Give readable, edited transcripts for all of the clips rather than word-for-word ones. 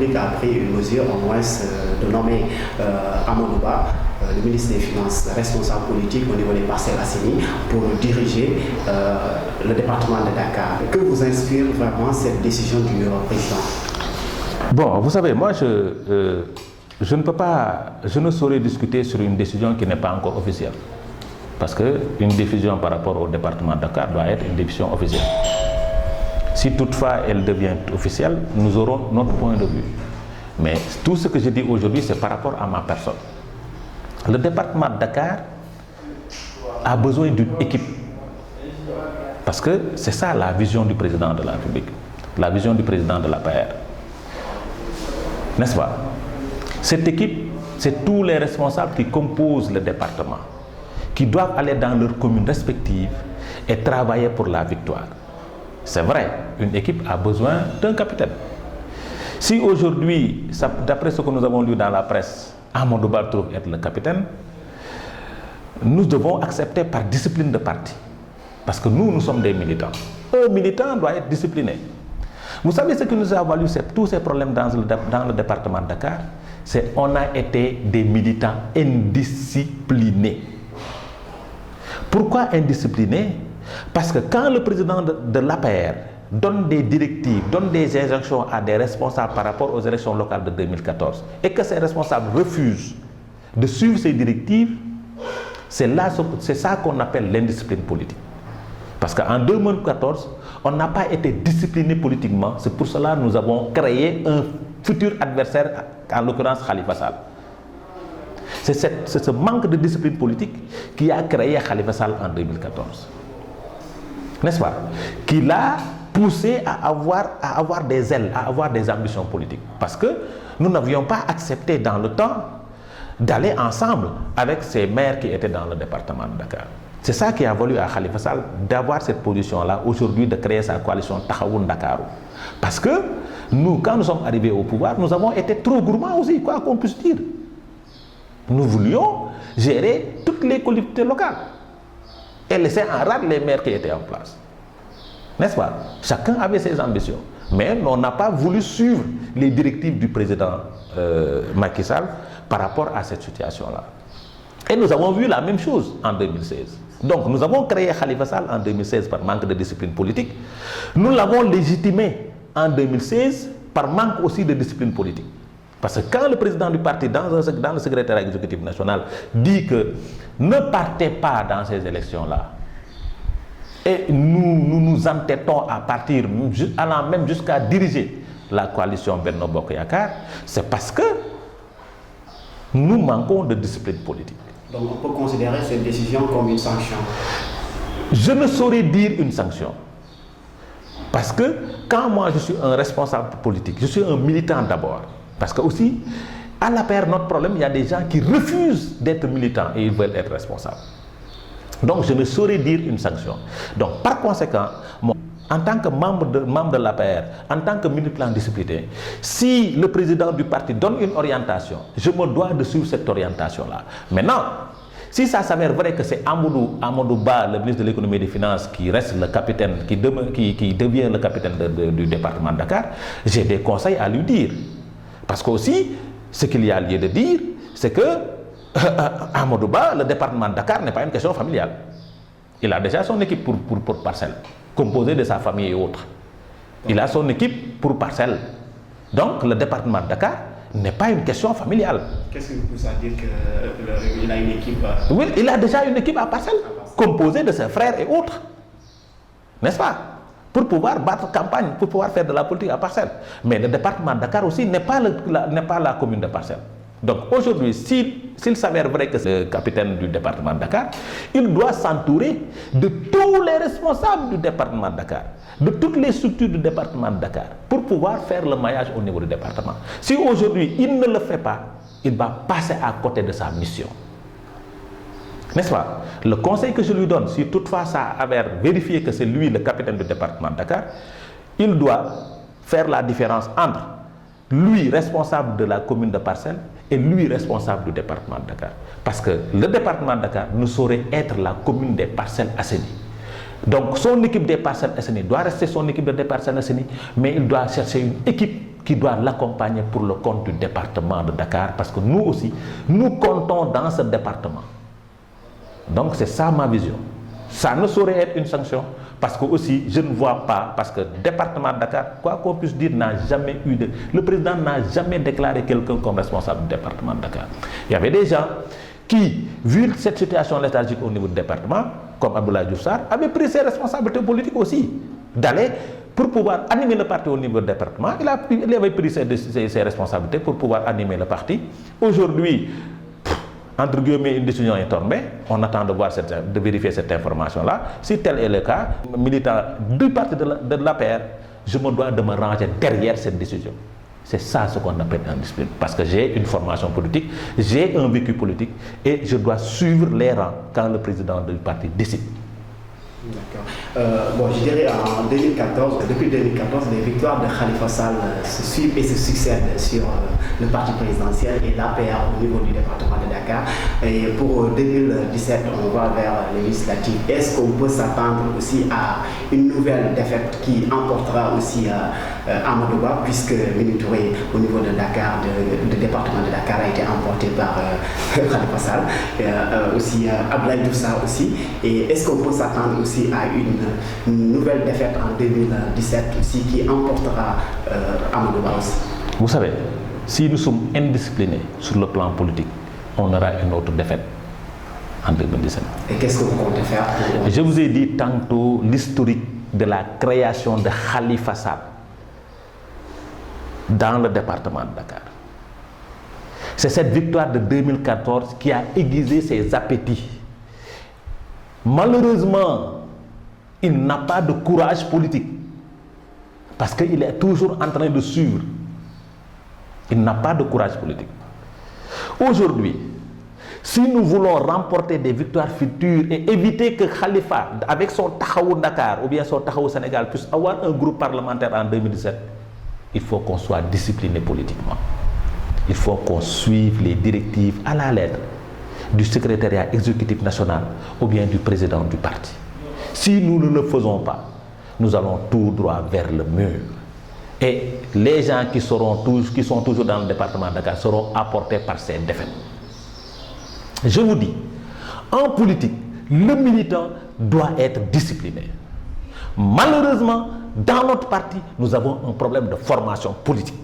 République a pris une mesure en moins de nommer Amadou Ba, le ministre des Finances, responsable politique au niveau des Parcelles Assainies, pour diriger le département de Dakar. Que vous inspire vraiment cette décision du président? Bon, vous savez, moi, je ne saurais discuter sur une décision qui n'est pas encore officielle. Parce qu'une décision par rapport au département de Dakar doit être une décision officielle. Si toutefois elle devient officielle, nous aurons notre point de vue. Mais tout ce que je dis aujourd'hui, c'est par rapport à ma personne. Le département de Dakar a besoin d'une équipe. Parce que c'est ça la vision du président de la République, la vision du président de l'APR. N'est-ce pas? Cette équipe, c'est tous les responsables qui composent le département, qui doivent aller dans leurs communes respectives et travailler pour la victoire. C'est vrai, une équipe a besoin d'un capitaine. Si aujourd'hui, d'après ce que nous avons lu dans la presse, Amadou Ba trouve être le capitaine, nous devons accepter par discipline de parti. Parce que nous sommes des militants. Un militant doit être discipliné. Vous savez ce qui nous a valu tous ces problèmes dans le département de Dakar? C'est qu'on a été des militants indisciplinés. Pourquoi indisciplinés? Parce que quand le président de l'APR donne des directives, donne des injonctions à des responsables par rapport aux élections locales de 2014 et que ces responsables refusent de suivre ces directives, c'est ça qu'on appelle l'indiscipline politique. Parce qu'en 2014, on n'a pas été discipliné politiquement. C'est pour cela que nous avons créé un futur adversaire, en l'occurrence Khalifa Sall. C'est ce manque de discipline politique qui a créé Khalifa Sall en 2014. N'est-ce pas? Qui l'a poussé à avoir des ailes, à avoir des ambitions politiques. Parce que nous n'avions pas accepté dans le temps d'aller ensemble avec ces maires qui étaient dans le département de Dakar. C'est ça qui a valu à Khalifa Sall d'avoir cette position-là aujourd'hui, de créer sa coalition Tahawoun Dakar. Parce que nous, quand nous sommes arrivés au pouvoir, nous avons été trop gourmands aussi, quoi qu'on puisse dire. Nous voulions gérer toutes les collectivités locales et laisser en rade les maires qui étaient en place. N'est-ce pas? Chacun avait ses ambitions. Mais on n'a pas voulu suivre les directives du président Macky Sall par rapport à cette situation-là. Et nous avons vu la même chose en 2016. Donc nous avons créé Khalifa Sall en 2016 par manque de discipline politique. Nous l'avons légitimé en 2016 par manque aussi de discipline politique. Parce que quand le président du parti, dans le secrétariat exécutif national, dit que ne partez pas dans ces élections-là, et nous entêtons à partir, allant même jusqu'à diriger la coalition Benno Bokk Yakaar, c'est parce que nous manquons de discipline politique. Donc on peut considérer cette décision comme une sanction? Je ne saurais dire une sanction. Parce que quand moi je suis un responsable politique, je suis un militant d'abord. Parce que aussi, à l'APR, notre problème, il y a des gens qui refusent d'être militants et ils veulent être responsables. Donc je ne saurais dire une sanction. Donc par conséquent, moi, en tant que membre de l'APR, en tant que militant discipliné, si le président du parti donne une orientation, je me dois de suivre cette orientation-là. Maintenant, si ça s'avère vrai que c'est Amadou Ba, le ministre de l'économie et des finances, qui reste le capitaine, qui devient le capitaine du département de Dakar, j'ai des conseils à lui dire. Parce qu'aussi, ce qu'il y a lieu de dire, c'est que Amadou Ba, le département de Dakar n'est pas une question familiale. Il a déjà son équipe pour parcelle, composée de sa famille et autres. Il a son équipe pour parcelle. Donc le département de Dakar n'est pas une question familiale. Qu'est-ce qui vous pousse à dire qu'il a une équipe? Oui, il a déjà une équipe à parcelle, composée de ses frères et autres. N'est-ce pas? Pour pouvoir battre campagne, pour pouvoir faire de la politique à parcelle. Mais le département de Dakar aussi n'est pas la commune de parcelle. Donc aujourd'hui, s'il s'avère vrai que c'est le capitaine du département de Dakar, il doit s'entourer de tous les responsables du département de Dakar, de toutes les structures du département de Dakar, pour pouvoir faire le maillage au niveau du département. Si aujourd'hui il ne le fait pas, il va passer à côté de sa mission. N'est-ce pas? Le conseil que je lui donne, si toutefois ça avère vérifié que c'est lui le capitaine du département de Dakar, il doit faire la différence entre lui responsable de la commune de Parcelles et lui responsable du département de Dakar. Parce que le département de Dakar ne saurait être la commune des Parcelles Assainies. Donc son équipe des Parcelles Assainies doit rester son équipe des Parcelles Assainies, mais il doit chercher une équipe qui doit l'accompagner pour le compte du département de Dakar, parce que nous aussi, nous comptons dans ce département. Donc c'est ça ma vision. Ça ne saurait être une sanction, parce que aussi, je ne vois pas, parce que le département de Dakar, quoi qu'on puisse dire, n'a jamais eu de... Le président n'a jamais déclaré quelqu'un comme responsable du département de Dakar. Il y avait des gens qui, vu cette situation léthargique au niveau du département, comme Abdoulaye Diouf Sarr, avaient pris ses responsabilités politiques aussi, d'aller pour pouvoir animer le parti au niveau du département. Il avait pris ses responsabilités pour pouvoir animer le parti. Aujourd'hui, entre guillemets, une décision est tombée. On attend de voir de vérifier cette information-là. Si tel est le cas, militant du parti de l'APR, je me dois de me ranger derrière cette décision. C'est ça ce qu'on appelle un discipline. Parce que j'ai une formation politique, j'ai un vécu politique et je dois suivre les rangs quand le président du parti décide. D'accord. Bon, je dirais en 2014, depuis 2014, les victoires de Khalifa Sall se suivent et se succèdent sur le parti présidentiel et l'APR au niveau du département de Dakar. Et pour 2017, on va vers les législatives. Est-ce qu'on peut s'attendre aussi à une nouvelle défaite qui emportera aussi Amadou Ba, puisque Mimi Touré au niveau de Dakar, du département de Dakar, a été emporté par Khalifa Sall, aussi Abdoulaye Diouf Sarr aussi. Et est-ce qu'on peut s'attendre aussi à une nouvelle défaite en 2017 aussi qui emportera Amadou Ba aussi? Vous savez, si nous sommes indisciplinés sur le plan politique, on aura une autre défaite en 2017. Et qu'est-ce que vous comptez faire? Je vous ai dit tantôt l'historique de la création de Khalifa Sall dans le département de Dakar. C'est cette victoire de 2014 qui a aiguisé ses appétits. Malheureusement, il n'a pas de courage politique parce qu'il est toujours en train de suivre. Il n'a pas de courage politique. Aujourd'hui, si nous voulons remporter des victoires futures et éviter que Khalifa, avec son Tahaou Dakar ou bien son Tahaou Sénégal, puisse avoir un groupe parlementaire en 2017, il faut qu'on soit discipliné politiquement. Il faut qu'on suive les directives à la lettre du secrétariat exécutif national ou bien du président du parti. Si nous ne le faisons pas, nous allons tout droit vers le mur. Et les gens qui sont toujours dans le département de Dakar seront apportés par ces défaites. Je vous dis, en politique, le militant doit être discipliné. Malheureusement, dans notre parti, nous avons un problème de formation politique.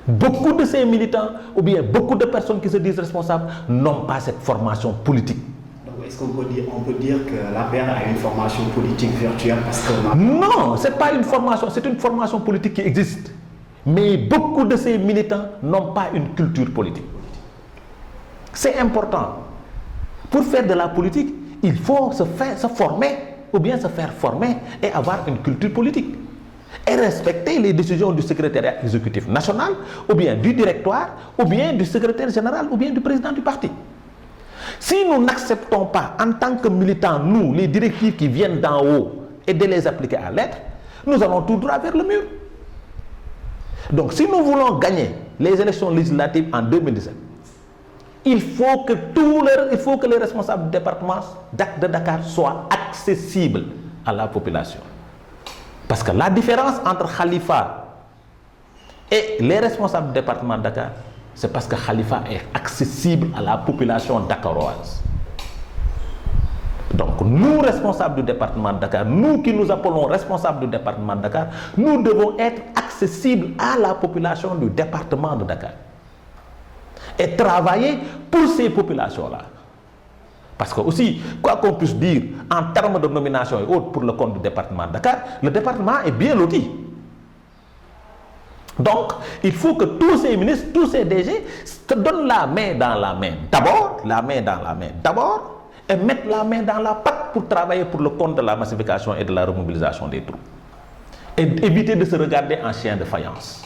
Beaucoup de ces militants, ou bien beaucoup de personnes qui se disent responsables, n'ont pas cette formation politique. Donc, est-ce qu'on peut dire que l'APR a une formation politique virtuelle parce que... Non, ce n'est pas une formation, c'est une formation politique qui existe. Mais beaucoup de ces militants n'ont pas une culture politique. C'est important. Pour faire de la politique, il faut se former, ou bien se faire former et avoir une culture politique. Et respecter les décisions du secrétariat exécutif national, ou bien du directoire, ou bien du secrétaire général, ou bien du président du parti. Si nous n'acceptons pas, en tant que militants, nous, les directives qui viennent d'en haut, et de les appliquer à lettre, nous allons tout droit vers le mur. Donc, si nous voulons gagner les élections législatives en 2017, il faut que les responsables du département de Dakar soient accessibles à la population. Parce que la différence entre Khalifa et les responsables du département de Dakar, c'est parce que Khalifa est accessible à la population dakaroise. Donc nous, responsables du département de Dakar, nous qui nous appelons responsables du département de Dakar, nous devons être accessibles à la population du département de Dakar. Et travailler pour ces populations-là. Parce que aussi, quoi qu'on puisse dire, en termes de nomination et autres pour le compte du département de Dakar, le département est bien loti. Donc, il faut que tous ces ministres, tous ces DG se donnent la main dans la main. D'abord, la main dans la main. D'abord, et mettre la main dans la pâte pour travailler pour le compte de la massification et de la remobilisation des troupes. Et éviter de se regarder en chien de faïence.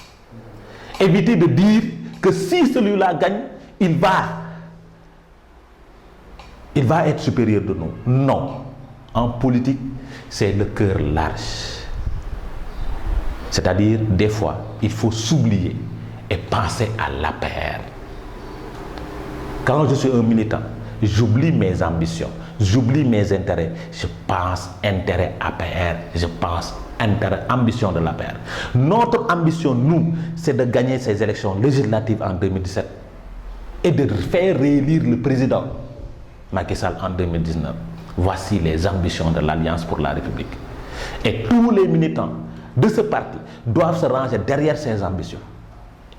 Éviter de dire que si celui-là gagne, il va être supérieur de nous. Non. En politique, c'est le cœur large. C'est-à-dire, des fois, il faut s'oublier et penser à la paire. Quand je suis un militant, j'oublie mes ambitions, j'oublie mes intérêts, je pense intérêt APR, je pense intérêt, ambition de l'APR. Notre ambition, nous, c'est de gagner ces élections législatives en 2017 et de faire réélire le président Macky Sall en 2019. Voici les ambitions de l'Alliance pour la République. Et tous les militants de ce parti doivent se ranger derrière ces ambitions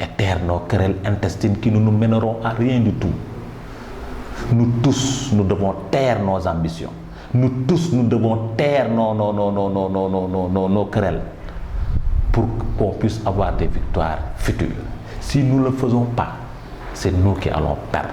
et taire nos querelles intestines qui ne nous mèneront à rien du tout. Nous tous, nous devons taire nos ambitions. Nous tous, nous devons taire nos querelles pour qu'on puisse avoir des victoires futures. Si nous ne le faisons pas, c'est nous qui allons perdre.